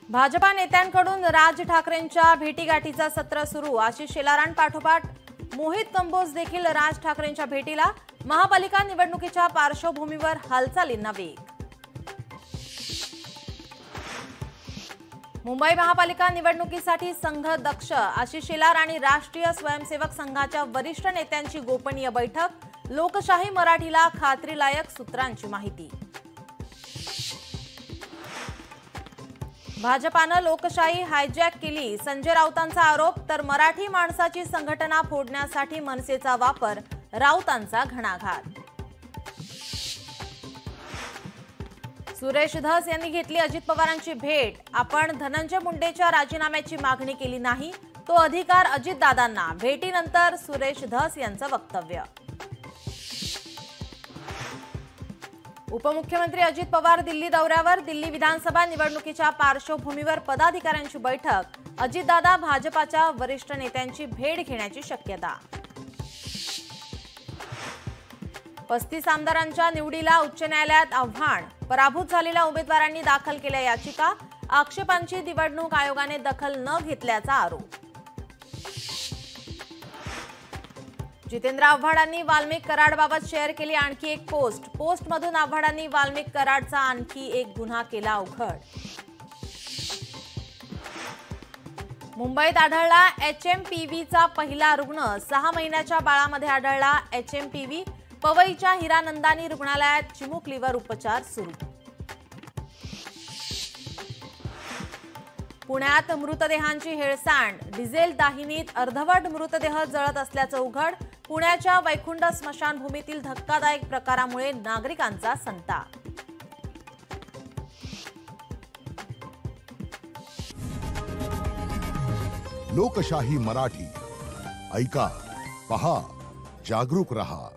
भाजपा नेत्यांकडून राज ठाकरेंच्या भेटीगाठीचा सत्र सुरू। आशिष शेलारांपाठोपाठ मोहित कंबोज देखील राज ठाकरेंच्या भेटीला। महापालिका निवडणुकीच्या पार्श्वभूमीवर हालचालींना वेग। मुंबई महापालिका निवडणुकीसाठी संघ दक्ष। आशिष शेलार आणि राष्ट्रीय स्वयंसेवक संघाच्या वरिष्ठ नेत्यांची गोपनीय बैठक। लोकशाही मराठीला खात्रीलायक सूत्रांची माहिती। भाजपानं लोकशाही हायजॅक केली, संजय राऊतांचा आरोप। तर मराठी माणसाची संघटना फोडण्यासाठी मनसेचा वापर, राऊतांचा घणाघात। सुरेश धस यांनी घेतली अजित पवारांची भेट। आपण धनंजय मुंडेच्या राजीनाम्याची मागणी केली नाही, तो अधिकार अजितदादांना। भेटीनंतर सुरेश धस यांचं वक्तव्य। उपमुख्यमंत्री अजित पवार दिल्ली दौऱ्यावर। दिल्ली विधानसभा निवडणुकीच्या पार्श्वभूमीवर पदाधिकाऱ्यांची बैठक। अजितदादा भाजपाच्या वरिष्ठ नेत्यांची भेट घेण्याची शक्यता। 35 आमदारांच्या निवडीला उच्च न्यायालयात आव्हान। पराभूत झालेल्या उमेदवारांनी दाखल केल्या याचिका। आक्षेपांची निवडणूक आयोगाने दखल न घेतल्याचा आरोप। जितेंद्र आव्हाडांनी वाल्मिक कराडबाबत शेअर केली आणखी एक पोस्ट। पोस्टमधून आव्हाडांनी वाल्मिक कराडचा आणखी एक गुन्हा केला उघड। मुंबईत आढळला HMPVचा पहिला रुग्ण। 6 महिन्याच्या बाळामध्ये आढळला HMPV। पवईच्या हिरानंदानी रुग्णालयात चिमुकलीवर उपचार सुरू। पुण्यात मृतदेहांची हेळसांड। डिझेल दाहिनीत अर्धवट मृतदेह जळत असल्याचं उघड। पुण्याच्या वैकुंठ स्मशानभूमीतील धक्कादायक प्रकारामुळे नागरिकांचा संताप। लोकशाही मराठी ऐका, पहा, जागरूक रहा।